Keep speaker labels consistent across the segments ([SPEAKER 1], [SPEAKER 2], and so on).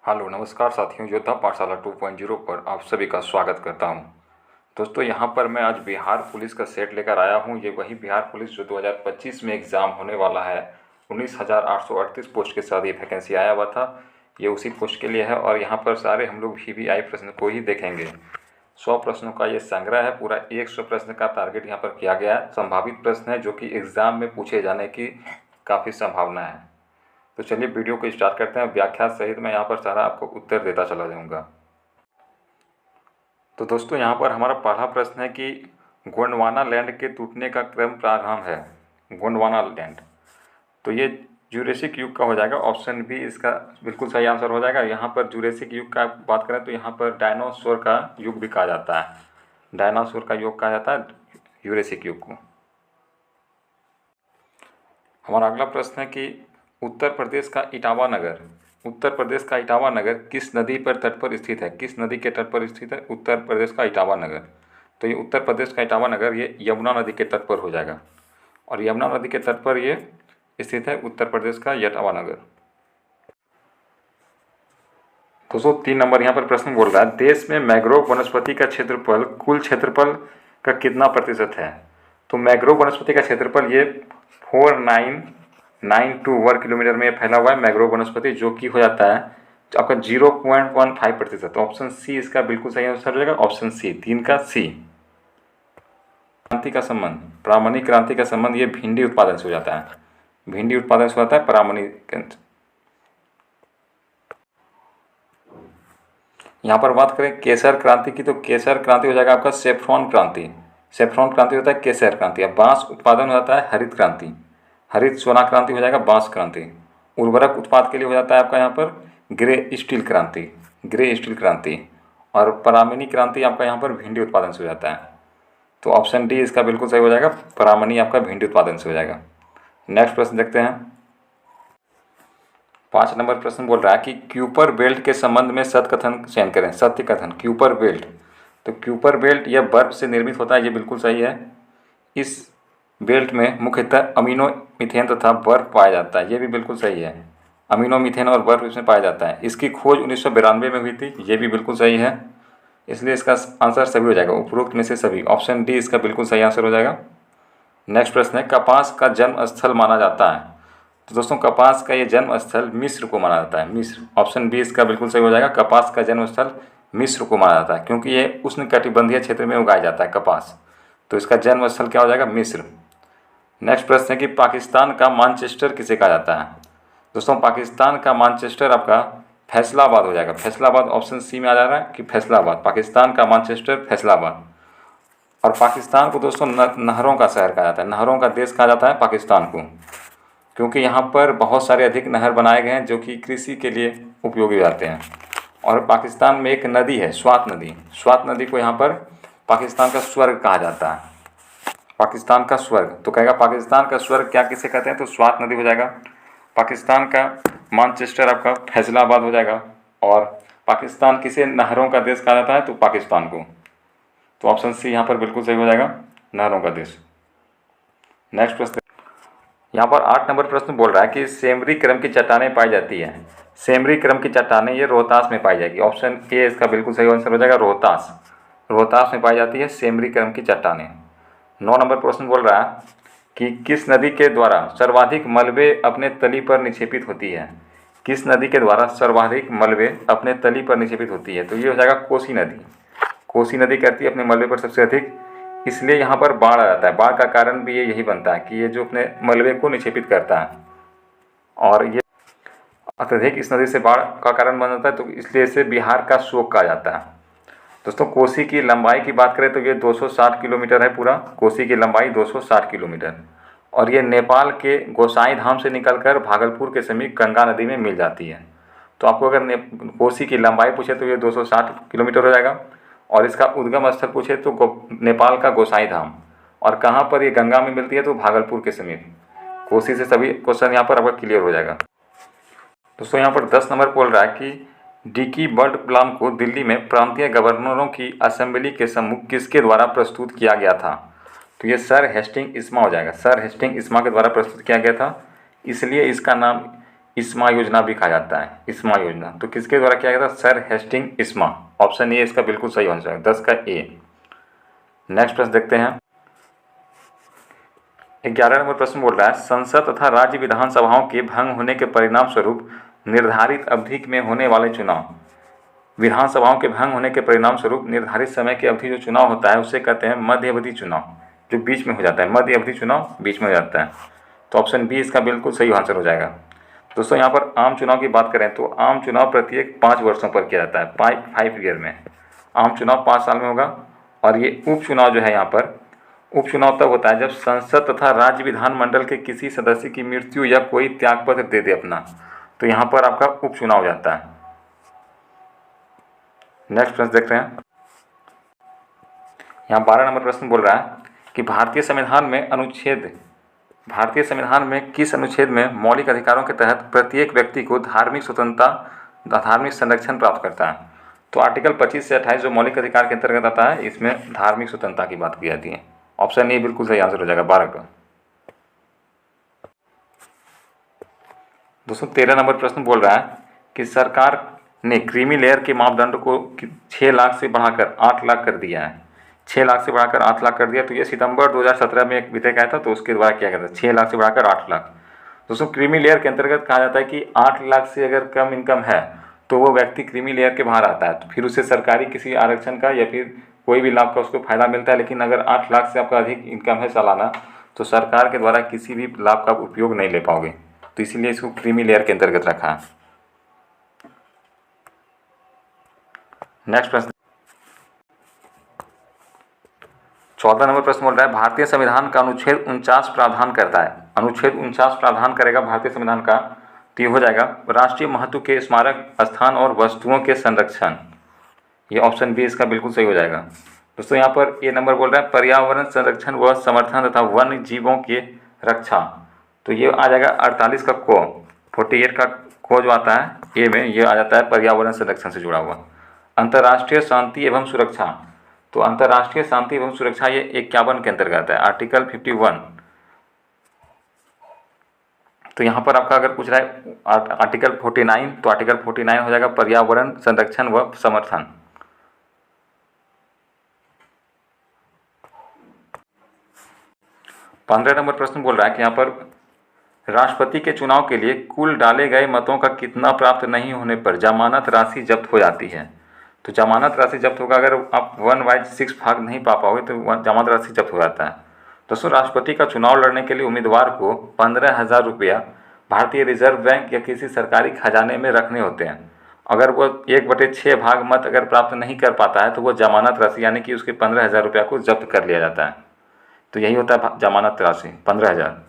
[SPEAKER 1] Hello नमस्कार साथियों, योद्धा पाठशाला 2.0 पर आप सभी का स्वागत करता हूं। दोस्तों, यहां पर मैं आज बिहार पुलिस का सेट लेकर आया हूं। ये वही बिहार पुलिस जो 2025 में एग्ज़ाम होने वाला है। 19,838 पोस्ट के साथ ये वैकेंसी आया हुआ था। ये उसी पोस्ट के लिए है और यहाँ पर सारे हम लोग VVI प्रश्न को ही देखेंगे। 100 प्रश्नों का ये संग्रह है। पूरा 100 प्रश्न का टारगेट यहाँ पर किया गया है। संभावित प्रश्न है जो कि एग्ज़ाम में पूछे जाने की काफ़ी संभावना है। तो चलिए वीडियो को स्टार्ट करते हैं। व्याख्या सहित मैं यहाँ पर सारा आपको उत्तर देता चला जाऊँगा। तो दोस्तों, यहाँ पर हमारा पहला प्रश्न है कि गोंडवाना लैंड के टूटने का क्रम प्रारंभ है। गोंडवाना लैंड, तो ये जुरेसिक युग का हो जाएगा। ऑप्शन बी इसका बिल्कुल सही आंसर हो जाएगा। यहाँ पर जुरेसिक युग का बात करें तो यहाँ पर डायनासोर का युग भी कहा जाता है। डायनासोर का युग कहा जाता है जुरेसिक युग को। हमारा अगला प्रश्न है कि उत्तर प्रदेश का इटावा नगर किस नदी पर तट पर स्थित है? किस नदी के तट पर स्थित है उत्तर प्रदेश का इटावा नगर? तो ये उत्तर प्रदेश का इटावा नगर ये यमुना नदी के तट पर हो जाएगा और यमुना नदी के तट पर ये स्थित है उत्तर प्रदेश का इटावा नगर। दोस्तों, 3 नंबर यहाँ पर प्रश्न बोल रहा है, देश में मैंग्रोव वनस्पति का क्षेत्रफल कुल क्षेत्रफल का कितना प्रतिशत है? तो मैंग्रोव वनस्पति का क्षेत्रफल ये 4992 वर्ग किलोमीटर में फैला हुआ है मैंग्रोव वनस्पति, जो कि हो जाता है आपका 0.15%। ऑप्शन सी इसका बिल्कुल सही आंसर हो जाएगा। ऑप्शन सी, 3 का सी। क्रांति का संबंध, प्रामाणिक क्रांति का संबंध ये भिंडी उत्पादन से हो जाता है। भिंडी उत्पादन से होता है प्रामाणिक। यहाँ पर बात करें केसर क्रांति की, तो केसर क्रांति हो जाएगा आपका सेफ्रॉन क्रांति। सेफ्रॉन क्रांति होता है केसर क्रांति। अब बांस उत्पादन हो जाता है हरित क्रांति। हरित सोना क्रांति हो जाएगा बांस क्रांति। उर्वरक उत्पाद के लिए हो जाता है आपका यहाँ पर ग्रे स्टील क्रांति। ग्रे स्टील क्रांति। और परामिनी क्रांति आपका यहाँ पर भिंडी उत्पादन से हो जाता है। तो ऑप्शन डी इसका बिल्कुल सही हो जाएगा। परामिनी आपका भिंडी उत्पादन से हो जाएगा। नेक्स्ट प्रश्न देखते हैं। 5 नंबर प्रश्न बोल रहा है कि क्यूपर बेल्ट के संबंध में सत्य कथन चयन करें। सत्य कथन, क्यूपर बेल्ट। तो क्यूपर बेल्ट यह बर्फ से निर्मित होता है, ये बिल्कुल सही है। इस बेल्ट में मुख्यतः अमीनो मीथेन तथा बर्फ पाया जाता है, ये भी बिल्कुल सही है। अमीनो मीथेन और बर्फ इसमें पाया जाता है। इसकी खोज 1992 में हुई थी, ये भी बिल्कुल सही है। इसलिए इसका आंसर सभी हो जाएगा, उपरोक्त में से सभी। ऑप्शन डी इसका बिल्कुल सही आंसर हो जाएगा। नेक्स्ट प्रश्न है, कपास का जन्म स्थल माना जाता है। तो दोस्तों, कपास का ये जन्म स्थल मिस्र को माना जाता है। मिस्र, ऑप्शन बी इसका बिल्कुल सही हो जाएगा। कपास का जन्म स्थल मिस्र को माना जाता है, क्योंकि ये उष्णकटिबंधीय क्षेत्र में उगाया जाता है कपास। तो इसका जन्म स्थल क्या हो जाएगा? मिस्र। नेक्स्ट प्रश्न है कि पाकिस्तान का मानचेस्टर किसे कहा जाता है? दोस्तों, पाकिस्तान का मानचेस्टर आपका फैसलाबाद हो जाएगा। फैसलाबाद ऑप्शन सी में आ जा रहा है कि फैसलाबाद, पाकिस्तान का मानचेस्टर फैसलाबाद। और पाकिस्तान को दोस्तों नहरों का शहर कहा जाता है, नहरों का देश कहा जाता है पाकिस्तान को, क्योंकि यहाँ पर बहुत सारे अधिक नहर बनाए गए हैं जो कि कृषि के लिए उपयोगी जाते हैं। और पाकिस्तान में एक नदी है स्वात नदी। स्वात नदी को यहाँ पर पाकिस्तान का स्वर्ग कहा जाता है। पाकिस्तान का स्वर्ग, तो कहेगा पाकिस्तान का स्वर्ग क्या किसे कहते हैं? तो स्वात नदी हो जाएगा। पाकिस्तान का मानचेस्टर आपका फैसलाबाद हो जाएगा। और पाकिस्तान किसे नहरों का देश कहा जाता है? तो पाकिस्तान को। तो ऑप्शन सी यहाँ पर बिल्कुल सही हो जाएगा, नहरों का देश। नेक्स्ट प्रश्न, यहाँ पर 8 नंबर प्रश्न बोल रहा है कि सेमरी क्रम की चट्टानें पाई जाती है। सेमरी क्रम की चट्टानें ये रोहतास में पाई जाएगी। ऑप्शन ए इसका बिल्कुल सही आंसर हो जाएगा, रोहतास। रोहतास में पाई जाती है सेमरी क्रम की चट्टानें। 9 नंबर प्रश्न बोल रहा है कि किस नदी के द्वारा सर्वाधिक मलबे अपने तली पर निक्षेपित होती है? किस नदी के द्वारा सर्वाधिक मलबे अपने तली पर निक्षेपित होती है? तो ये हो जाएगा कोसी नदी। कोसी नदी करती है अपने मलबे पर सबसे अधिक, इसलिए यहाँ पर बाढ़ आ जाता है। बाढ़ का कारण भी ये यही बनता है कि ये जो अपने मलबे को निक्षेपित करता है और ये अत्यधिक इस नदी से बाढ़ का कारण बन जाता है, तो इसलिए इसे बिहार का शोक कहा जाता है। दोस्तों, कोसी की लंबाई की बात करें तो ये 260 किलोमीटर है पूरा। कोसी की लंबाई 260 किलोमीटर, और ये नेपाल के गोसाई धाम से निकलकर भागलपुर के समीप गंगा नदी में मिल जाती है। तो आपको अगर कोसी की लंबाई पूछे तो ये 260 किलोमीटर हो जाएगा। और इसका उद्गम स्थल पूछे तो नेपाल का गोसाई धाम, और कहाँ पर ये गंगा में मिलती है? तो भागलपुर के समीप। कोसी से सभी क्वेश्चन यहाँ पर आपका क्लियर हो जाएगा। दोस्तों, यहाँ पर 10 नंबर बोल रहा है कि डिकी बर्ड प्लान को दिल्ली में प्रांतीय गवर्नरों की असेंबली के सम्मुख किसके द्वारा प्रस्तुत किया गया था? तो ये सर हेस्टिंग इस्मा हो जाएगा। सर हेस्टिंग इस्मा के द्वारा प्रस्तुत किया गया था, इसलिए इसका नाम इस्मा योजना भी कहा जाता है, इस्मा योजना। तो किसके द्वारा किया गया था? सर हेस्टिंग इस्मा। ऑप्शन ए इसका बिल्कुल सही आंसर है, 10 का ए। नेक्स्ट प्रश्न देखते हैं। 11 नंबर प्रश्न बोल रहा है, संसद तथा राज्य विधानसभाओं के भंग होने के परिणाम स्वरूप निर्धारित अवधि में होने वाले चुनाव। विधानसभाओं के भंग होने के परिणाम स्वरूप निर्धारित समय की अवधि जो चुनाव होता है उसे कहते हैं मध्य अवधि चुनाव, जो बीच में हो जाता है। मध्य अवधि चुनाव बीच में हो जाता है। तो ऑप्शन बी इसका बिल्कुल सही आंसर हो जाएगा। दोस्तों यहाँ पर आम चुनाव की बात करें तो आम चुनाव प्रत्येक 5 वर्षों पर किया जाता है, 5 ईयर में। आम चुनाव 5 साल में होगा। और ये उपचुनाव जो है यहाँ पर, उपचुनाव तब होता है जब संसद तथा राज्य विधानमंडल के किसी सदस्य की मृत्यु या कोई त्यागपत्र दे दे अपना, तो यहाँ पर आपका उपचुनाव हो जाता है। नेक्स्ट प्रश्न देख रहे हैं। यहाँ 12 नंबर प्रश्न बोल रहा है कि भारतीय संविधान में किस अनुच्छेद में मौलिक अधिकारों के तहत प्रत्येक व्यक्ति को धार्मिक स्वतंत्रता, धार्मिक संरक्षण प्राप्त करता है? तो आर्टिकल 25 से 28 जो मौलिक अधिकार के अंतर्गत आता है, इसमें धार्मिक स्वतंत्रता की बात की जाती है। ऑप्शन ए बिल्कुल सही आंसर हो जाएगा, 12 का। दोस्तों 13 नंबर प्रश्न बोल रहा है कि सरकार ने क्रीमी लेयर के मापदंड को 6 लाख से बढ़ाकर 8 लाख कर दिया है। 6 लाख से बढ़ाकर 8 लाख कर दिया। तो ये सितंबर 2017 में एक विधेयक आया था, तो उसके द्वारा किया गया था 6 लाख से बढ़ाकर 8 लाख। दोस्तों क्रीमी लेयर के अंतर्गत कहा जाता है कि 8 लाख से अगर कम इनकम है तो वो व्यक्ति क्रीमी लेयर के बाहर आता है, तो फिर उसे सरकारी किसी आरक्षण का या फिर कोई भी लाभ का उसको फायदा मिलता है। लेकिन अगर 8 लाख से आपका अधिक इनकम है सालाना, तो सरकार के द्वारा किसी भी लाभ का उपयोग नहीं ले पाओगे। तो इसीलिए इसको क्रीमी लेयर के अंतर्गत रखा है। नेक्स्ट प्रश्न 14 नंबर प्रश्न बोल रहा है, भारतीय संविधान का अनुच्छेद 49 प्रावधान करता है। अनुच्छेद 49 प्रावधान करेगा भारतीय संविधान का, तो ये हो जाएगा राष्ट्रीय महत्व के स्मारक स्थान और वस्तुओं के संरक्षण। ये ऑप्शन बी इसका बिल्कुल सही हो जाएगा। दोस्तों यहाँ पर ए नंबर बोल रहा है पर्यावरण संरक्षण व समर्थन तथा वन्य जीवों की रक्षा। तो ये आ जाएगा 48 का को, 48 का को जो आता है ए में, ये आ जाता है पर्यावरण संरक्षण से जुड़ा हुआ। अंतर्राष्ट्रीय शांति एवं सुरक्षा, तो अंतर्राष्ट्रीय शांति एवं सुरक्षा ये 51 के अंतर्गत है, आर्टिकल 51। तो यहाँ पर आपका अगर पूछ रहा है आर्टिकल 49, तो आर्टिकल 49 हो जाएगा पर्यावरण संरक्षण व समर्थन। पंद्रह नंबर प्रश्न बोल रहा है कि यहाँ पर राष्ट्रपति के चुनाव के लिए कुल डाले गए मतों का कितना प्राप्त नहीं होने पर जमानत राशि जब्त हो जाती है? तो जमानत राशि जब्त होगा अगर आप 1/6 भाग नहीं पा पाओगे तो जमानत राशि जब्त हो जाता है। दोस्तों राष्ट्रपति का चुनाव लड़ने के लिए उम्मीदवार को 15,000 रुपया भारतीय रिजर्व बैंक या किसी सरकारी खजाने में रखने होते हैं। अगर वो 1/6 भाग मत अगर प्राप्त नहीं कर पाता है तो वो जमानत राशि यानी कि उसके 15,000 रुपया को जब्त कर लिया जाता है। तो यही होता है जमानत राशि 15,000।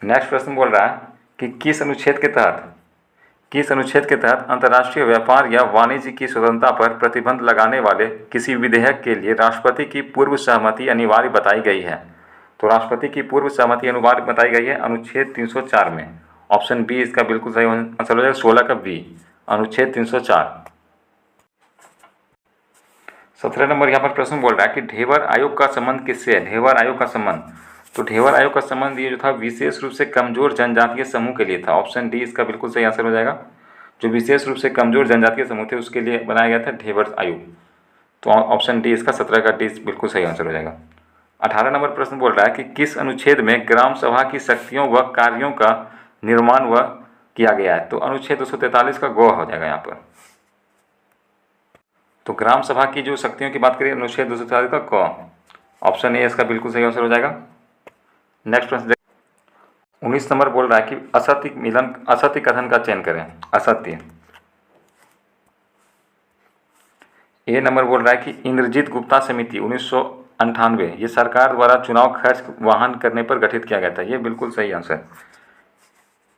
[SPEAKER 1] नेक्स्ट प्रश्न बोल रहा है कि किस अनुच्छेद के तहत अंतर्राष्ट्रीय व्यापार या वाणिज्य की स्वतंत्रता पर प्रतिबंध लगाने वाले किसी विधेयक के लिए राष्ट्रपति की पूर्व सहमति अनिवार्य बताई गई है? तो राष्ट्रपति की पूर्व सहमति अनिवार्य बताई गई है अनुच्छेद 304 में। ऑप्शन बी इसका बिल्कुल सही आंसर हो जाएगा, 16 का बी, अनुच्छेद 304। 17 नंबर यहाँ पर प्रश्न बोल रहा है कि ढेबर आयोग का संबंध किससे है? ढेबर आयोग का संबंध, तो ढेबर आयोग का संबंध ये जो था विशेष रूप से कमजोर जनजातीय समूह के लिए था। ऑप्शन डी इसका बिल्कुल सही आंसर हो जाएगा। जो विशेष रूप से कमजोर जनजातीय समूह थे उसके लिए बनाया गया था ढेबर आयोग। तो ऑप्शन डी इसका 17 का डी बिल्कुल सही आंसर हो जाएगा। 18 नंबर प्रश्न बोल रहा है कि किस अनुच्छेद में ग्राम सभा की शक्तियों व कार्यों का निर्माण व किया गया है? तो अनुच्छेद 243 का गो हो जाएगा यहाँ पर। तो ग्राम सभा की जो शक्तियों की बात करिए अनुच्छेद 243 का क, ऑप्शन ए इसका बिल्कुल सही आंसर हो जाएगा। नेक्स्ट प्रश्न 19 नंबर बोल रहा है कि असत्य कथन का चयन करें। असत्य, ए नंबर बोल रहा है कि इंद्रजीत गुप्ता समिति 1998 ये सरकार द्वारा चुनाव खर्च वहन करने पर गठित किया गया था। ये बिल्कुल सही आंसर।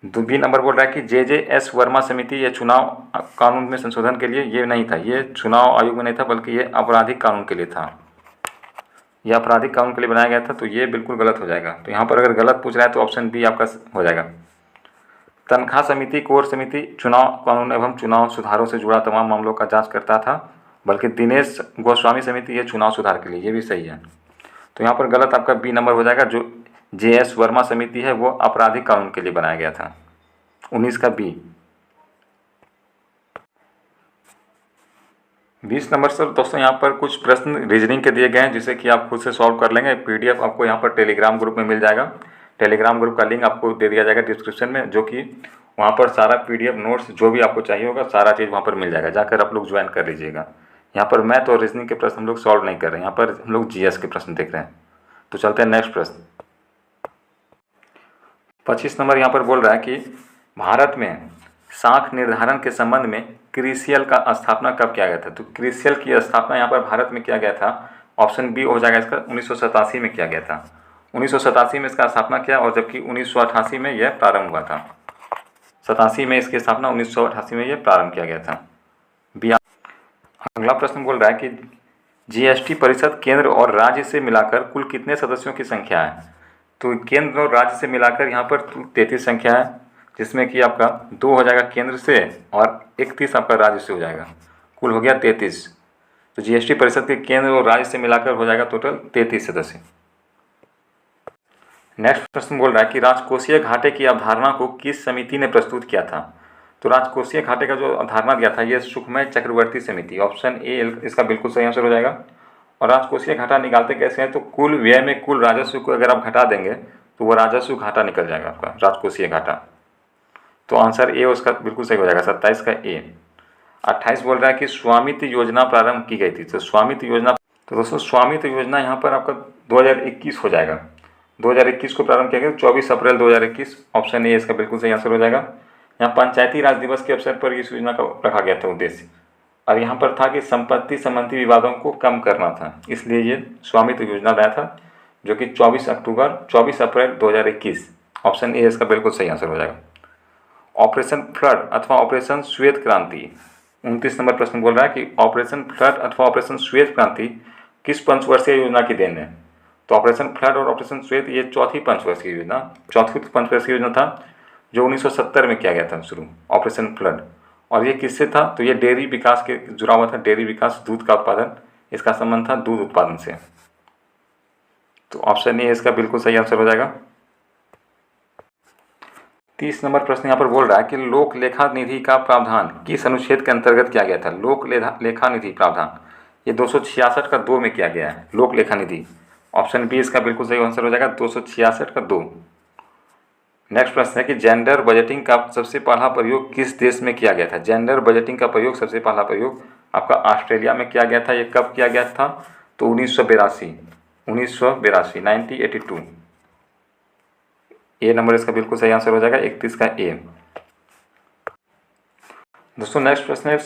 [SPEAKER 1] बी नंबर बोल रहा है कि JJS वर्मा समिति ये चुनाव कानून में संशोधन के लिए ये नहीं था, ये चुनाव आयोग में नहीं था बल्कि ये आपराधिक कानून के लिए था। ये आपराधिक कानून के लिए बनाया गया था, तो ये बिल्कुल गलत हो जाएगा। तो यहाँ पर अगर गलत पूछ रहा है तो ऑप्शन बी आपका हो जाएगा। तनख्वाह समिति कोर समिति चुनाव कानून एवं चुनाव सुधारों से जुड़ा तमाम मामलों का जांच करता था, बल्कि दिनेश गोस्वामी समिति ये चुनाव सुधार के लिए, ये भी सही है। तो यहाँ पर गलत आपका बी नंबर हो जाएगा। जो JS वर्मा समिति है वो आपराधिक कानून के लिए बनाया गया था। 19 का बी। 20 नंबर से दोस्तों यहाँ पर कुछ प्रश्न रीजनिंग के दिए गए हैं जिसे कि आप खुद से सॉल्व कर लेंगे। PDF आपको यहाँ पर टेलीग्राम ग्रुप में मिल जाएगा। टेलीग्राम ग्रुप का लिंक आपको दे दिया जाएगा डिस्क्रिप्शन में, जो कि वहाँ पर सारा PDF नोट्स जो भी आपको चाहिए होगा सारा चीज़ वहाँ पर मिल जाएगा, जाकर आप लोग ज्वाइन कर लीजिएगा। यहाँ पर मैथ और रीजनिंग के प्रश्न हम लोग सॉल्व नहीं कर रहे हैं, यहाँ पर हम लोग GS के प्रश्न देख रहे हैं। तो चलते हैं नेक्स्ट प्रश्न। 25 नंबर यहाँ पर बोल रहा है कि भारत में साख निर्धारण के संबंध में क्रिसियल का स्थापना कब किया गया था। तो क्रिसियल की स्थापना यहाँ पर भारत में किया गया था, ऑप्शन बी हो जाएगा इसका, 1987 में किया गया था। 1987 में इसका स्थापना किया, और जबकि 1988 में यह प्रारंभ हुआ था। 87 में इसकी स्थापना, 1988 में यह प्रारंभ किया गया था। बी। अगला प्रश्न बोल रहा है कि GST परिषद केंद्र और राज्य से मिलाकर कुल कितने सदस्यों की संख्या है। तो केंद्र और राज्य से मिलाकर यहाँ पर 33 संख्या है, जिसमें कि आपका 2 हो जाएगा केंद्र से और 31 आपका राज्य से हो जाएगा, कुल हो गया 33। तो GST परिषद के केंद्र और राज्य से मिलाकर हो जाएगा टोटल 33 सदस्य। नेक्स्ट प्रश्न बोल रहा है कि राजकोषीय घाटे की अवधारणा को किस समिति ने प्रस्तुत किया था। तो राजकोषीय घाटे का जो अवधारणा दिया था ये सुखमय चक्रवर्ती समिति, ऑप्शन ए इसका बिल्कुल सही आंसर हो जाएगा। और राजकोषीय घाटा निकालते कैसे हैं, तो कुल व्यय में कुल राजस्व को अगर आप घटा देंगे तो वो राजस्व घाटा निकल जाएगा आपका, राजकोषीय घाटा। तो आंसर ए उसका बिल्कुल सही हो जाएगा, 27 का ए। 28 बोल रहा है कि स्वामित्व योजना प्रारंभ की गई थी। तो स्वामित्व योजना, तो दोस्तों स्वामित्व योजना यहाँ पर आपका 2021 हो जाएगा। 2021 को प्रारंभ किया गया, 24 अप्रैल 2021, ऑप्शन ए इसका बिल्कुल सही आंसर हो जाएगा। यहाँ पंचायती राज दिवस के अवसर पर इस योजना का रखा गया था उद्देश्य, और यहाँ पर था कि संपत्ति संबंधी विवादों को कम करना था, इसलिए ये स्वामित्व योजना लाया था, जो कि 24 अप्रैल 2021, ऑप्शन ए इसका बिल्कुल सही आंसर हो जाएगा। ऑपरेशन फ्लड अथवा ऑपरेशन श्वेत क्रांति, 29 नंबर प्रश्न बोल रहा है कि ऑपरेशन फ्लड अथवा ऑपरेशन श्वेत क्रांति किस पंचवर्षीय योजना की देन है। तो ऑपरेशन फ्लड और ऑपरेशन श्वेत ये चौथी पंचवर्षीय योजना था, जो 1970 में किया गया था शुरू, ऑपरेशन फ्लड। और ये किससे था, तो ये डेयरी विकास के जुड़ा हुआ था, डेयरी विकास, दूध का उत्पादन, इसका संबंध था दूध उत्पादन से। तो ऑप्शन ए इसका बिल्कुल सही आंसर हो जाएगा। 30 नंबर प्रश्न यहाँ पर बोल रहा है कि लोक लेखा निधि का प्रावधान किस अनुच्छेद के अंतर्गत किया गया था। लोक लेखा निधि प्रावधान ये 266 का 2 में किया गया है, लोक लेखा निधि। ऑप्शन बी इसका बिल्कुल सही आंसर हो जाएगा, 266 का 2। नेक्स्ट प्रश्न है कि जेंडर बजटिंग का सबसे पहला प्रयोग किस देश में किया गया था। जेंडर बजटिंग का प्रयोग, सबसे पहला प्रयोग आपका ऑस्ट्रेलिया में किया गया था। ये कब किया गया था, तो 1982, 1982। ए नंबर इसका बिल्कुल सही आंसर हो जाएगा, 31 का ए। दोस्तों नेक्स्ट प्रश्न है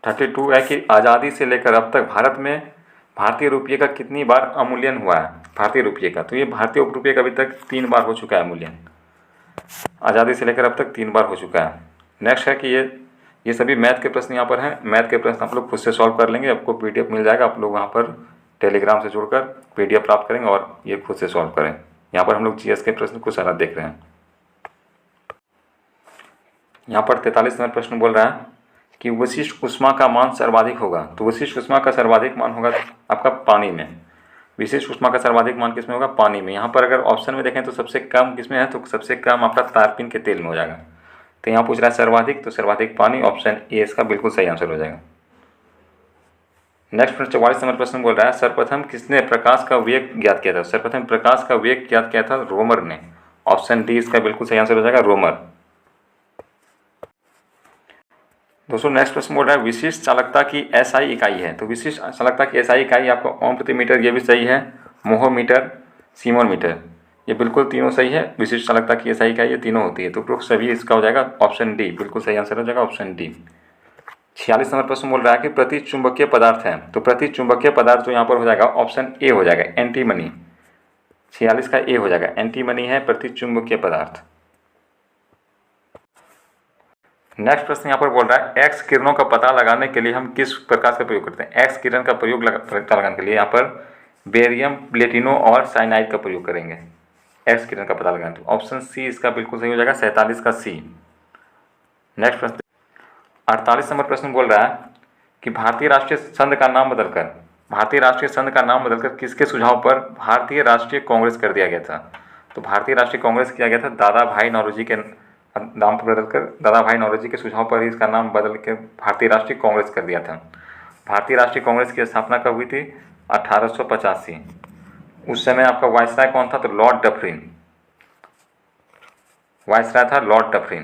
[SPEAKER 1] 32 है कि आज़ादी से लेकर अब तक भारत में भारतीय रुपये का कितनी बार अवमूल्यन हुआ है, भारतीय रुपये का। तो ये भारतीय रुपये का अभी तक 3 बार हो चुका है अवमूल्यन, आज़ादी से लेकर अब तक 3 बार हो चुका है। नेक्स्ट है कि ये सभी मैथ के प्रश्न यहाँ पर हैं। मैथ के प्रश्न आप लोग खुद से सॉल्व कर लेंगे, आपको PDF मिल जाएगा, आप लोग वहाँ पर टेलीग्राम से जुड़कर PDF प्राप्त करेंगे और ये खुद से सॉल्व करें। यहाँ पर हम लोग GS के प्रश्न को सारा देख रहे हैं। यहाँ पर 43 नंबर प्रश्न बोल रहा है कि विशिष्ट ऊष्मा का मान सर्वाधिक होगा। तो विशिष्ट ऊष्मा का सर्वाधिक मान होगा आपका पानी में। विशिष्ट ऊष्मा का सर्वाधिक मान किसमें होगा, पानी में। यहाँ पर अगर ऑप्शन में देखें तो सबसे कम किसमें है, तो सबसे कम आपका तारपीन के तेल में हो जाएगा। तो यहाँ पूछ रहा है सर्वाधिक, तो सर्वाधिक पानी, ऑप्शन ए इसका बिल्कुल सही आंसर हो जाएगा। नेक्स्ट प्रश्न 44 नंबर प्रश्न बोल रहा है सर्वप्रथम किसने प्रकाश का वेग ज्ञात किया था। सर्वप्रथम प्रकाश का वेग ज्ञात किया था रोमर ने, ऑप्शन डी इसका बिल्कुल सही आंसर हो जाएगा, रोमर। दोस्तों नेक्स्ट प्रश्न बोल रहा है विशिष्ट चालकता की SI इकाई है। तो विशिष्ट चालकता की SI इकाई आपका ओम प्रति मीटर, ये भी सही है, मोहोमीटर, सीमोमीटर, ये बिल्कुल तीनों सही है। विशिष्ट चालकता की SI इकाई ये तीनों होती है, तो प्रूफ सभी इसका हो जाएगा, ऑप्शन डी बिल्कुल सही आंसर हो जाएगा, ऑप्शन डी। 46 नंबर प्रश्न बोल रहा है कि प्रति चुंबकीय पदार्थ है। तो प्रति चुंबकीय पदार्थ जो यहाँ पर हो जाएगा, ऑप्शन ए हो जाएगा, एंटीमनी। 46 का ए हो जाएगा, एंटीमनी है प्रति चुंबकीय पदार्थ। नेक्स्ट प्रश्न यहाँ पर बोल रहा है एक्स किरणों का पता लगाने के लिए हम किस प्रकाश का प्रयोग करते हैं। एक्स किरण का प्रयोग पता लगाने के लिए यहाँ पर बेरियम, प्लेटिनो और साइनाइड का प्रयोग करेंगे एक्स किरण का पता लगाने। ऑप्शन सी इसका बिल्कुल सही हो जाएगा, 47 का सी। नेक्स्ट प्रश्न 48 नंबर प्रश्न बोल रहा है कि भारतीय राष्ट्रीय संघ का नाम बदलकर किसके सुझाव पर भारतीय राष्ट्रीय कांग्रेस कर दिया गया था। तो भारतीय राष्ट्रीय कांग्रेस किया गया था दादा भाई नौरोजी के नाम पर बदलकर, दादा भाई नौरोजी के सुझाव पर ही इसका नाम बदल के भारतीय राष्ट्रीय कांग्रेस कर दिया था। भारतीय राष्ट्रीय कांग्रेस की स्थापना कब हुई थी? 1885। उस समय आपका वायसराय कौन था? तो लॉर्ड डफरिन, वायसराय था लॉर्ड डफरिन।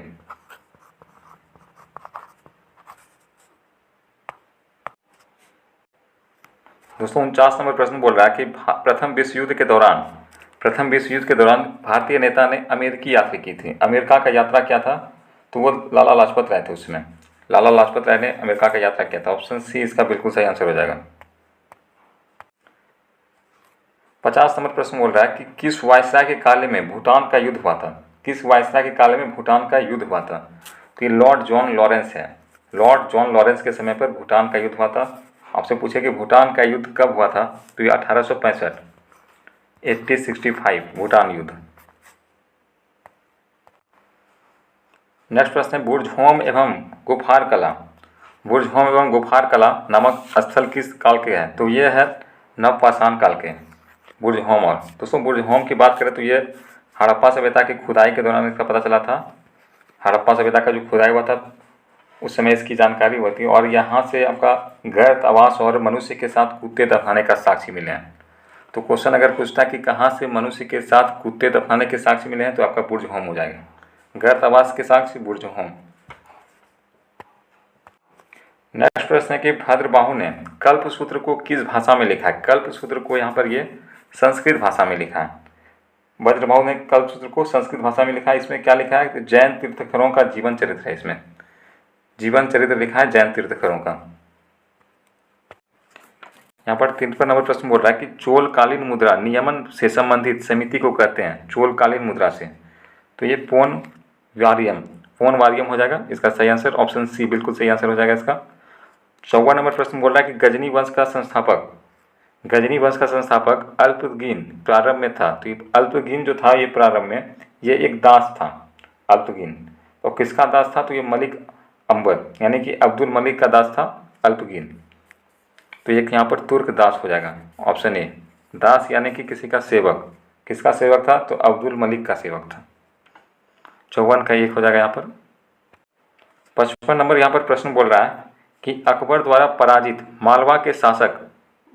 [SPEAKER 1] दोस्तों 49 नंबर प्रश्न बोल रहा है कि प्रथम विश्व युद्ध के दौरान भारतीय नेता ने अमेरिकी यात्रा की थी। अमेरिका का यात्रा क्या था? तो वो लाला लाजपत राय थे उसमें। लाला लाजपत राय ने अमेरिका का यात्रा किया था। ऑप्शन सी इसका बिल्कुल सही आंसर हो जाएगा। 50 नंबर प्रश्न बोल रहा है कि किस वायसराय के काल में भूटान का युद्ध हुआ था? किस वायसराय के काल में भूटान का युद्ध हुआ था? तो ये लॉर्ड जॉन लॉरेंस है। लॉर्ड जॉन लॉरेंस के समय पर भूटान का युद्ध हुआ था। आपसे पूछे कि भूटान का युद्ध कब हुआ था? तो ये 1865, 1865 भूटान युद्ध। नेक्स्ट प्रश्न है बुर्जहोम एवं गुफार कला। बुर्जहोम एवं गुफार कला नामक स्थल किस काल के हैं? तो ये है नवपाषाण काल के बुर्जहोम। और दोस्तों बुर्जहोम की बात करें तो ये हड़प्पा सभ्यता की खुदाई के दौरान इसका पता चला था। हड़प्पा सभ्यता का जो खुदाई हुआ था उस समय इसकी जानकारी हुई थी। और यहाँ से आपका गर्त आवास और मनुष्य के साथ कुत्ते दफनाने का साक्षी मिले हैं। तो क्वेश्चन अगर पूछता कि कहाँ से मनुष्य के साथ कुत्ते दफनाने के साक्षी मिले हैं तो आपका बुर्जहोम हो जाएगा। गर्त आवास के साक्षी बुर्जहोम। नेक्स्ट प्रश्न है कि भद्रबाहु ने कल्पसूत्र को किस भाषा में लिखा है? कल्पसूत्र को यहाँ पर ये संस्कृत भाषा में लिखा है। भद्रबाहु ने कल्पसूत्र को संस्कृत भाषा में लिखा है। इसमें क्या लिखा है? जैन तीर्थंकरों का जीवन चरित्र है। इसमें जीवन चरित्र लिखा है जैन तीर्थंकरों का। यहाँ पर 53 नंबर प्रश्न बोल रहा है कि चोलकालीन मुद्रा नियमन से संबंधित समिति को कहते हैं चोलकालीन मुद्रा से। तो ये पोन वारियम हो जाएगा इसका सही आंसर। ऑप्शन सी बिल्कुल सही आंसर हो जाएगा इसका। 54 नंबर प्रश्न बोल रहा है कि गजनी वंश का संस्थापक अल्पगीन प्रारंभ में था। तो ये अल्पगीन जो था ये प्रारंभ में ये एक दास था अल्पगीन। तो किसका दास था? तो ये मलिक अंबर यानी कि अब्दुल मलिक का दास था अल्पगीन। तो एक यहाँ पर तुर्क दास हो जाएगा। ऑप्शन ए दास यानी कि किसी का सेवक। किसका सेवक था? तो अब्दुल मलिक का सेवक था। 54 का 1 हो जाएगा यहाँ पर। 55 नंबर यहाँ पर प्रश्न बोल रहा है कि अकबर द्वारा पराजित मालवा के शासक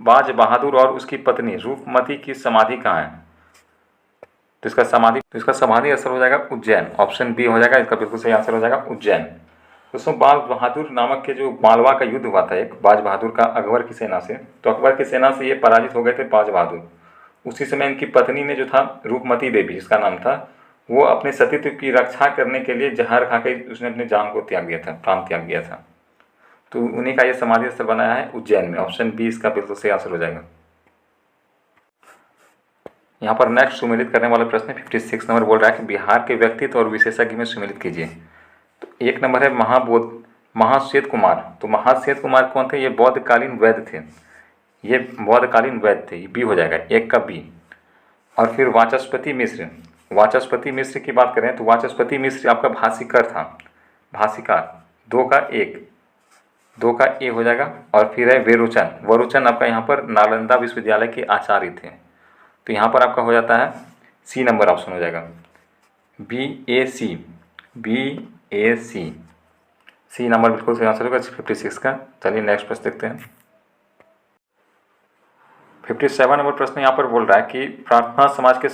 [SPEAKER 1] बाज बहादुर और उसकी पत्नी रूपमती की समाधि कहाँ है? तो इसका समाधि स्थल हो जाएगा उज्जैन। ऑप्शन बी हो जाएगा इसका बिल्कुल सही आंसर हो जाएगा उज्जैन। दोस्तों बाज बहादुर नामक के जो मालवा का युद्ध हुआ था एक बाज बहादुर का अकबर की सेना से, तो अकबर की सेना से ये पराजित हो गए थे बाज बहादुर। उसी समय इनकी पत्नी ने जो था रूपमती देवी जिसका नाम था, वो अपने सतीत्व की रक्षा करने के लिए जहर खा के उसने अपनी जान को त्याग दिया था, प्राण त्याग दिया था। तो उन्हीं का ये समाधि स्थल बनाया है उज्जैन में। ऑप्शन बी इसका बिल्कुल सही आंसर हो जाएगा। यहाँ पर नेक्स्ट सुमेलित करने वाला प्रश्न 56 नंबर बोल रहा है कि बिहार के व्यक्तित्व और विशेषज्ञ में सुमेलित कीजिए। तो 1 नंबर है महाश्वेत कुमार। तो महाश्वेत कुमार कौन थे? ये बौद्धकालीन वैद्य थे। ये बौद्धकालीन वैद्य थे। बी हो जाएगा 1 का बी। और फिर वाचस्पति मिश्र की बात करें तो वाचस्पति मिश्र आपका भाषिकर था, भाषिकार। 2 का ए हो जाएगा। और फिर है वरुचन आपका यहाँ पर नालंदा विश्वविद्यालय के आचार्य थे। तो यहाँ पर आपका हो जाता है सी नंबर ऑप्शन हो जाएगा BAC। सी नंबर बिल्कुल सही आंसर होगा 56 का। चलिए नेक्स्ट प्रश्न देखते हैं। 57 नंबर प्रश्न यहाँ पर बोल रहा है कि प्रार्थना समाज के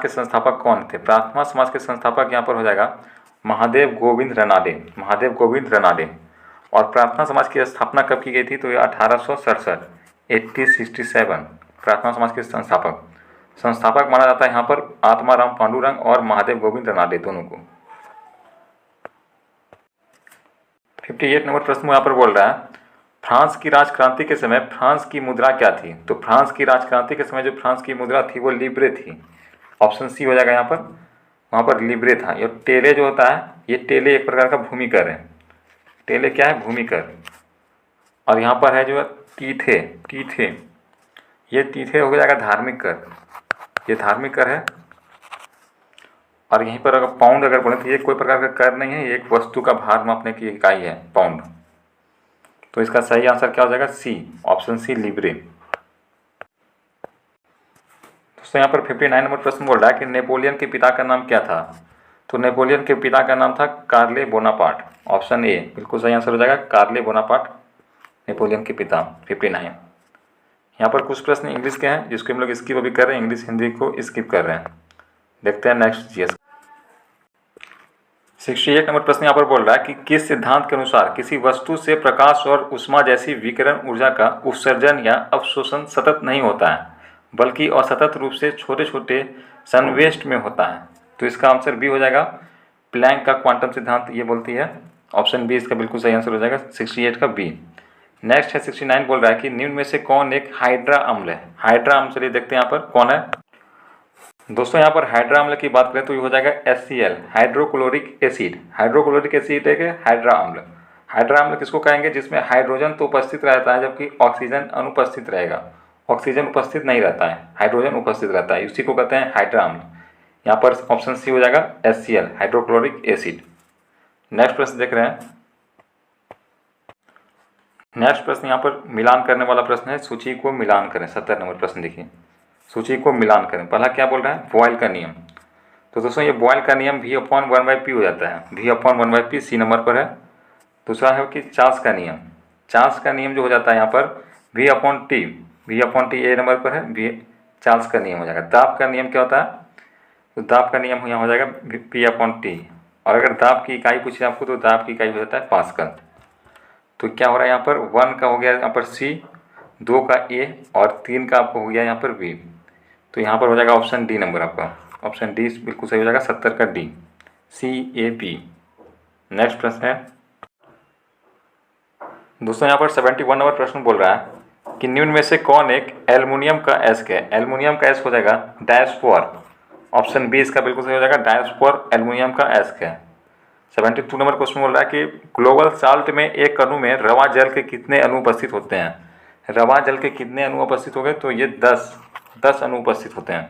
[SPEAKER 1] संस्थापक कौन थे? प्रार्थना समाज के संस्थापक यहाँ पर हो जाएगा महादेव गोविंद रनाडे। और प्रार्थना समाज की स्थापना कब की गई थी? तो ये 1867, 1867 प्रार्थना समाज के संस्थापक माना जाता है यहाँ पर आत्माराम पांडुरंग और महादेव गोविंद रनाडे दोनों को। 58 नंबर प्रश्न यहाँ पर बोल रहा है फ्रांस की राजक्रांति के समय फ्रांस की मुद्रा क्या थी? तो फ्रांस की राजक्रांति के समय जो फ्रांस की मुद्रा थी वो लिब्रे थी। ऑप्शन सी हो जाएगा यहाँ पर, वहाँ पर लिब्रे था। ये टेले जो होता है, ये टेले एक प्रकार का भूमिकर है। टेले क्या है? भूमिकर। और यहाँ पर है जो तीथे, ये तीथे हो जाएगा धार्मिक कर। ये धार्मिक कर है। और यहीं पर अगर पाउंड अगर बोले तो ये कोई प्रकार का कर नहीं है, ये एक वस्तु का भार मापने की इकाई है पाउंड। तो इसका सही आंसर क्या हो जाएगा? सी, ऑप्शन सी लिब्रे। दोस्तों यहाँ पर 59 नंबर प्रश्न बोल रहा है कि नेपोलियन के पिता का नाम क्या था। तो नेपोलियन के पिता का नाम था कार्ले बोनापार्ट। ऑप्शन ए बिल्कुल सही आंसर हो जाएगा, कार्ले बोनापार्ट नेपोलियन के पिता। 59। यहाँ पर कुछ प्रश्न इंग्लिश के हैं जिसको हम लोग स्किप अभी कर रहे हैं, इंग्लिश हिंदी को स्किप कर रहे हैं। देखते हैं नेक्स्ट जीएस। 68 नंबर प्रश्न यहाँ पर बोल रहा है कि किस सिद्धांत के अनुसार किसी वस्तु से प्रकाश और ऊष्मा जैसी विकिरण ऊर्जा का उत्सर्जन या अवशोषण सतत नहीं होता है, बल्कि असतत रूप से छोटे छोटे सन्निवेश में होता है। तो इसका आंसर बी हो जाएगा, प्लैंक का क्वांटम सिद्धांत ये बोलती है। ऑप्शन बी इसका बिल्कुल सही आंसर हो जाएगा, 68 का बी। नेक्स्ट है 69 बोल रहा है कि निम्न में से कौन एक हाइड्रा अम्ल है। हाइड्रा अम्ल चलिए देखते हैं यहाँ पर कौन है। दोस्तों यहाँ पर हाइड्रा अम्ल की बात करें तो ये हो जाएगा HCl, hydrochloric acid. Hydrochloric acid है कि हाइड्रा अम्ल। हाइड्रा अम्ल किसको कहेंगे, जिसमें हाइड्रोजन तो उपस्थित रहता है जबकि ऑक्सीजन अनुपस्थित रहेगा। ऑक्सीजन उपस्थित नहीं रहता है, हाइड्रोजन उपस्थित रहता है, इसी को कहते हैं हाइड्रा अम्ल। यहाँ पर ऑप्शन सी हो जाएगा HCl, हाइड्रोक्लोरिक एसिड। नेक्स्ट प्रश्न देख रहे हैं। नेक्स्ट प्रश्न यहाँ पर मिलान करने वाला प्रश्न है, सूची को मिलान करें। 70 नंबर प्रश्न देखिए, सूची को मिलान करें। पहला क्या बोल रहा है, बॉयल का नियम। तो दोस्तों ये बॉयल का नियम V/1/P हो जाता है, V/1/P सी नंबर पर है। दूसरा है कि चार्ल्स का नियम। चार्ल्स का नियम जो हो जाता है यहाँ पर V/T, V/T ए नंबर पर है, V चार्ल्स का नियम हो जाएगा। दाब का नियम क्या होता है, तो दाब का नियम यहाँ हो जाएगा P/T। और अगर दाब की इकाई पूछे आपको तो दाब की इकाई हो जाता है पास्कल। तो क्या हो रहा है यहाँ पर 1 का हो गया यहाँ पर C, 2 का A और 3 का आपको हो गया यहाँ पर B। तो यहाँ पर हो जाएगा ऑप्शन डी नंबर आपका, ऑप्शन डी बिल्कुल सही हो जाएगा, 70 का डी, CAP। नेक्स्ट प्रश्न है दोस्तों यहाँ पर 71 नंबर प्रश्न बोल रहा है कि निम्न में से कौन एक एल्युमिनियम का एस्क है। एल्युमिनियम का एस्क हो जाएगा डायस्पोर। ऑप्शन बी इसका बिल्कुल सही हो जाएगा, डायस्पोर एल्युमिनियम का एस्क है। 72 नंबर क्वेश्चन बोल रहा है कि ग्लोबल साल्ट में एक अणु में रवा जल के कितने अणु उपस्थित होते हैं। रवा जल के कितने अणु उपस्थित हो गए, तो ये 10 अणु उपस्थित होते हैं।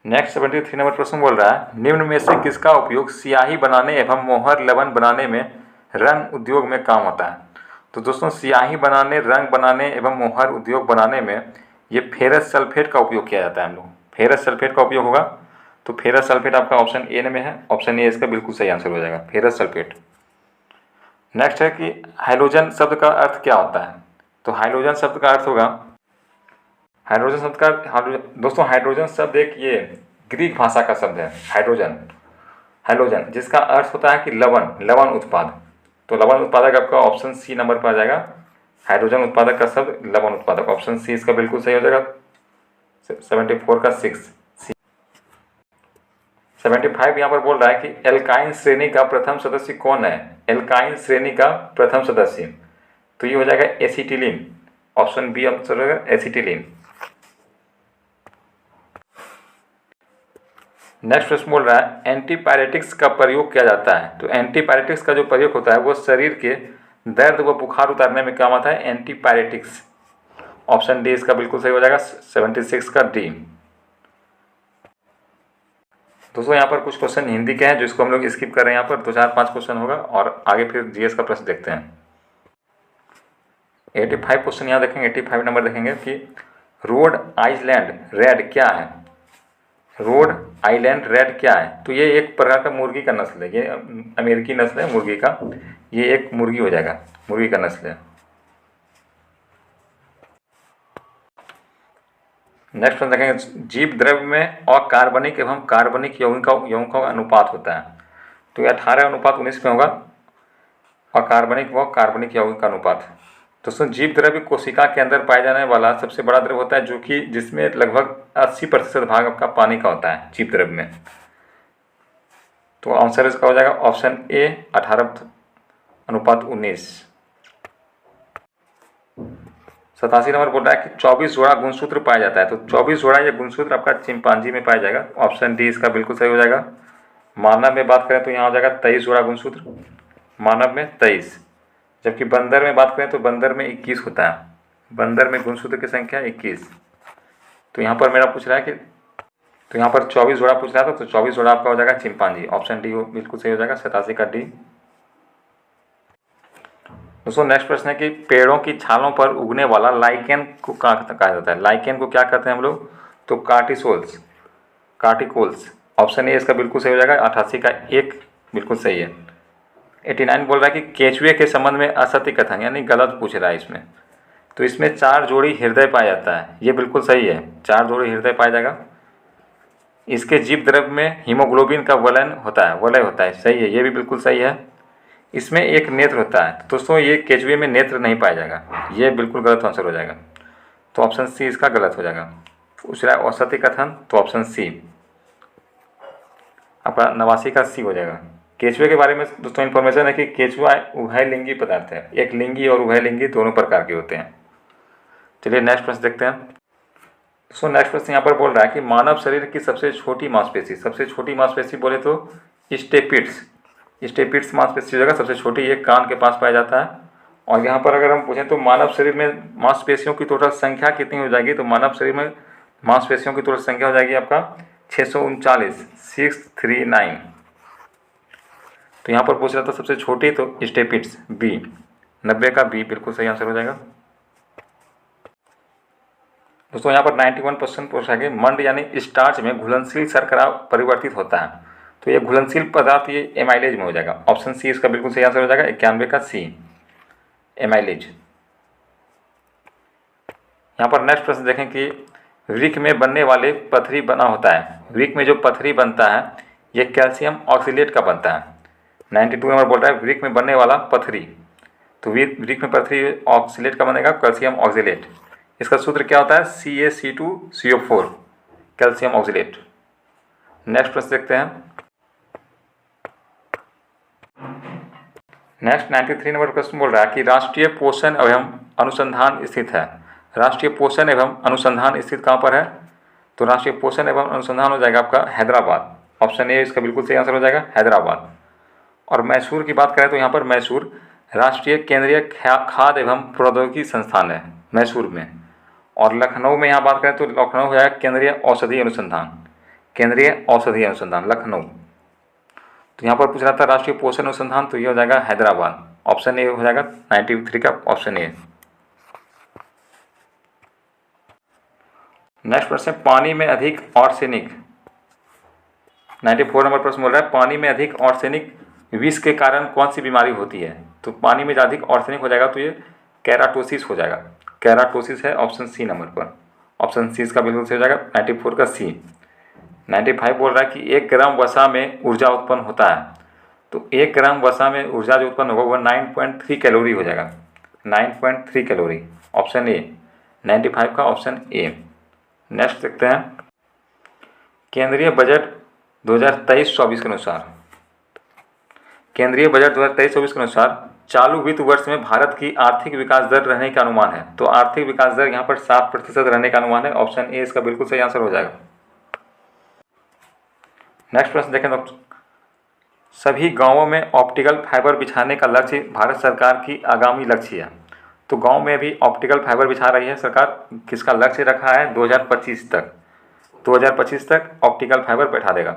[SPEAKER 1] नेक्स्ट 73 नंबर प्रश्न बोल रहा है निम्न में से किसका उपयोग स्याही बनाने एवं मोहर लवण बनाने में रंग उद्योग में काम होता है। तो दोस्तों स्याही बनाने, रंग बनाने एवं मोहर उद्योग बनाने में ये फेरस सल्फेट का उपयोग किया जाता है। हम लोग फेरस सल्फेट का उपयोग होगा। तो फेरस सल्फेट आपका ऑप्शन ए में है, ऑप्शन ए इसका बिल्कुल सही आंसर हो जाएगा, फेरस सल्फेट। नेक्स्ट है कि हाइड्रोजन शब्द का अर्थ क्या होता है। तो हाइड्रोजन शब्द का अर्थ होगा, हाइड्रोजन शब्द का दोस्तों हाइड्रोजन शब्द एक ये ग्रीक भाषा का शब्द है हाइड्रोजन, जिसका अर्थ होता है कि लवण उत्पाद। तो लवण उत्पादक आपका ऑप्शन सी नंबर पर आ जाएगा। हाइड्रोजन उत्पादक का शब्द लवण उत्पादक, ऑप्शन सी इसका बिल्कुल सही हो जाएगा, 74 का 6। 75 यहाँ पर बोल रहा है कि एल्काइन श्रेणी का प्रथम सदस्य कौन है। एल्काइन श्रेणी का प्रथम सदस्य, तो ये हो जाएगा एसिटिलीन, ऑप्शन बी आंसर होगा एसिटिलीन। नेक्स्ट प्रश्न बोल रहा है एंटीपायरेटिक्स का प्रयोग किया जाता है। तो एंटीपायरेटिक्स का जो प्रयोग होता है वो शरीर के दर्द व बुखार उतारने में काम आता है, एंटीपायरेटिक्स। ऑप्शन डी इसका बिल्कुल सही हो जाएगा, 76 का डी। दोस्तों यहाँ पर कुछ क्वेश्चन हिंदी के हैं जिसको हम लोग स्किप कर रहे हैं। यहाँ पर 2-4-5 क्वेश्चन होगा और आगे फिर जीएस का प्रश्न देखते हैं। 85 क्वेश्चन यहाँ देखेंगे, 85 नंबर देखेंगे कि रोड आइलैंड रेड क्या है। रोड आइलैंड रेड क्या है, तो ये एक प्रकार का मुर्गी का नस्ल है, ये अमेरिकी नस्ल है मुर्गी का, ये एक मुर्गी हो जाएगा, मुर्गी का नस्ल है। नेक्स्ट हम देखेंगे जीव द्रव्य में अकार्बनिक एवं कार्बनिक यौगिकों का अनुपात होता है। तो ये 18:19 में होगा, अकार्बनिक व कार्बनिक यौगिक का अनुपात। दोस्तों जीव द्रव्य कोशिका के अंदर पाया जाने वाला सबसे बड़ा द्रव्य होता है, जो कि जिसमें लगभग 80% भाग आपका पानी का होता है जीव द्रव्य में। तो आंसर इसका हो जाएगा ऑप्शन ए 18:19। 87 नंबर बोल रहा है कि 24 जोड़ा गुणसूत्र पाया जाता है। तो 24 जोड़ा ये गुणसूत्र आपका चिंपांजी में पाया जाएगा, ऑप्शन डी इसका बिल्कुल सही हो जाएगा। मानव में बात करें तो यहाँ हो जाएगा 23 जोड़ा गुणसूत्र, मानव में 23। जबकि बंदर में बात करें तो बंदर में 21 होता है, बंदर में गुणसूत्र की संख्या 21। तो यहाँ पर मेरा पूछ रहा है कि तो यहाँ पर 24 जोड़ा पूछ रहा था, तो 24 जोड़ा आपका हो जाएगा चिंपांजी, ऑप्शन डी बिल्कुल सही हो जाएगा, 87 का डी। दोस्तों नेक्स्ट प्रश्न है कि पेड़ों की छालों पर उगने वाला लाइकेन को कहा जाता है। लाइकेन को क्या कहते हैं हम लोग? तो कार्टिकोल्स। ऑप्शन ए इसका बिल्कुल सही हो जाएगा। 88 का एक बिल्कुल सही है। 89 बोल रहा है कि केचुए के संबंध में असत्य कथन, यानी गलत पूछ रहा है इसमें। तो इसमें 4 जोड़ी हृदय पाया जाता है, ये बिल्कुल सही है। 4 जोड़ी हृदय पाया जाएगा। इसके जीव द्रव्य में हीमोग्लोबिन का वलय होता है, सही है, ये भी बिल्कुल सही है। इसमें एक नेत्र होता है। दोस्तों ये केचुए में नेत्र नहीं पाया जाएगा, ये बिल्कुल गलत आंसर हो जाएगा। तो ऑप्शन सी इसका गलत हो जाएगा। पूछ रहा है औसत कथन, तो ऑप्शन सी आपका 89 का सी हो जाएगा। केचुए के बारे में दोस्तों इन्फॉर्मेशन है कि केचुआ उभयलिंगी पदार्थ है, एक लिंगी और उभयलिंगी दोनों प्रकार के होते हैं। चलिए नेक्स्ट प्रश्न देखते हैं। दोस्तों नेक्स्ट प्रश्न यहाँ पर बोल रहा है कि मानव शरीर की सबसे छोटी मांसपेशी बोले तो स्टेपिड्स मांसपेशी जगह सबसे छोटी, ये कान के पास पाया जाता है। और यहाँ पर अगर हम पूछें तो मानव शरीर में मांसपेशियों की टोटल संख्या कितनी हो जाएगी, तो मानव शरीर में मांसपेशियों की टोटल संख्या हो जाएगी आपका 639। तो यहाँ पर पूछ रहा था सबसे छोटी, तो स्टेपिड्स बी, 90 का बी बिल्कुल सही आंसर हो जाएगा। दोस्तों यहाँ पर 91% पूछा है कि मंड यानी स्टार्च में घुलनशील शर्करा परिवर्तित होता है। तो ये घुलनशील पदार्थ ये एमाइलेज में हो जाएगा। ऑप्शन सी इसका बिल्कुल सही आंसर हो जाएगा। 91 का सी, एमाइलेज। यहाँ पर नेक्स्ट प्रश्न देखें कि वृक्क में बनने वाले पथरी बना होता है। वृक्क में जो पथरी बनता है ये कैल्शियम ऑक्सीलेट का बनता है। 92 नंबर बोल रहा है वृक्क में बनने वाला पथरी, तो वृक्क में पथरी ऑक्सीलेट का बनेगा कैल्शियम ऑक्सीलेट। इसका सूत्र क्या होता है? CaC2CO4, calcium oxalate. नेक्स्ट प्रश्न देखते हैं। नेक्स्ट 93 नंबर प्रश्न बोल रहा है कि राष्ट्रीय पोषण एवं अनुसंधान स्थित है। राष्ट्रीय पोषण एवं अनुसंधान स्थित कहाँ पर है? तो राष्ट्रीय पोषण एवं अनुसंधान हो जाएगा आपका हैदराबाद। ऑप्शन ए इसका बिल्कुल सही आंसर हो जाएगा, हैदराबाद। और मैसूर की बात करें तो यहाँ पर मैसूर राष्ट्रीय केंद्रीय खाद्य एवं प्रौद्योगिकी संस्थान है मैसूर में। और लखनऊ में यहाँ बात करें तो लखनऊ हो जाएगा केंद्रीय औषधि अनुसंधान लखनऊ। तो यहाँ पर पूछ रहा था राष्ट्रीय पोषण अनुसंधान, तो ये हो जाएगा हैदराबाद। ऑप्शन ए हो जाएगा 93 का ऑप्शन ए। नेक्स्ट प्रश्न, पानी में अधिक आर्सेनिक। 94 नंबर प्रश्न बोल रहा है पानी में अधिक आर्सेनिक विष के कारण कौन सी बीमारी होती है? तो पानी में अधिक आर्सेनिक हो जाएगा तो ये केराटोसिस हो जाएगा। केराटोसिस है ऑप्शन सी नंबर पर। ऑप्शन सी इसका बिल्कुल सही हो जाएगा, 94 का सी। 95 बोल रहा है कि 1 ग्राम वसा में ऊर्जा उत्पन्न होता है। तो 1 ग्राम वसा में ऊर्जा जो उत्पन्न होगा वो 9.3 कैलोरी हो जाएगा, 9.3 कैलोरी। ऑप्शन ए, 95 का ऑप्शन ए। नेक्स्ट देखते हैं, केंद्रीय बजट 2023-24 के अनुसार, केंद्रीय बजट 2023-24 के अनुसार चालू वित्त वर्ष में भारत की आर्थिक विकास दर रहने का अनुमान है। तो आर्थिक विकास दर यहाँ पर 7% रहने का अनुमान है। ऑप्शन ए इसका बिल्कुल सही आंसर हो जाएगा। नेक्स्ट प्रश्न देखें तो, सभी गांवों में ऑप्टिकल फाइबर बिछाने का लक्ष्य भारत सरकार की आगामी लक्ष्य है। तो गांव में भी ऑप्टिकल फाइबर बिछा रही है सरकार। किसका लक्ष्य रखा है? 2025 तक। 2025 तक ऑप्टिकल फाइबर बैठा देगा।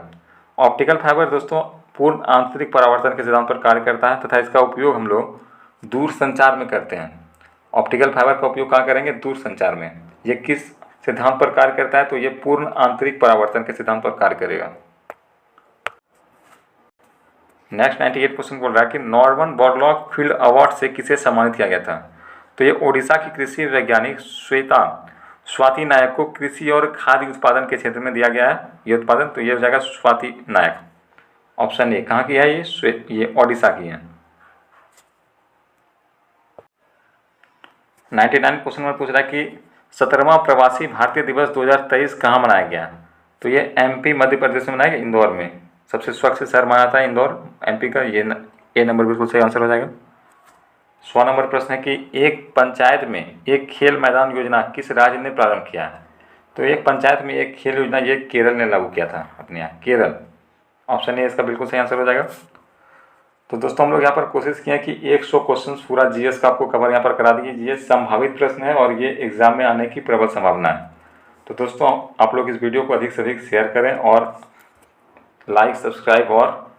[SPEAKER 1] ऑप्टिकल फाइबर दोस्तों पूर्ण आंतरिक परावर्तन के सिद्धांत पर कार्य करता है तथा इसका उपयोग हम लोग दूर संचार में करते हैं। ऑप्टिकल फाइबर का उपयोग कहाँ करेंगे? दूर संचार में। ये किस सिद्धांत पर कार्य करता है? तो ये पूर्ण आंतरिक परावर्तन के सिद्धांत पर कार्य करेगा। नेक्स्ट 98 क्वेश्चन बोल रहा है कि नॉर्मन बोरलॉग फील्ड अवार्ड से किसे सम्मानित किया गया था? तो ये ओडिशा की कृषि वैज्ञानिक स्वाति नायक को कृषि और खाद्य उत्पादन के क्षेत्र में दिया गया है ये उत्पादन। तो ये हो जाएगा स्वाति नायक। Option A. कहाँ की है ये ओडिशा की है। 99 क्वेश्चन में पूछ रहा है कि 17वां प्रवासी भारतीय दिवस 2023 कहाँ मनाया गया? तो ये एमपी मध्य प्रदेश में मनाया गया, इंदौर में। सबसे स्वच्छ शहर माना था इंदौर एमपी का। ये ए नंबर बिल्कुल सही आंसर हो जाएगा। 100 नंबर प्रश्न है कि एक पंचायत में एक खेल मैदान योजना किस राज्य ने प्रारंभ किया है? तो एक पंचायत में एक खेल योजना ये केरल ने लागू किया था अपने यहाँ, केरल। ऑप्शन ए इसका बिल्कुल सही आंसर हो जाएगा। तो दोस्तों हम लोग यहाँ पर कोशिश किए कि 100 क्वेश्चन पूरा जीएस का आपको कवर यहाँ पर करा दिए। जीएस संभावित प्रश्न है और ये एग्जाम में आने की प्रबल संभावना है। तो दोस्तों आप लोग इस वीडियो को अधिक से अधिक शेयर करें और लाइक, सब्सक्राइब और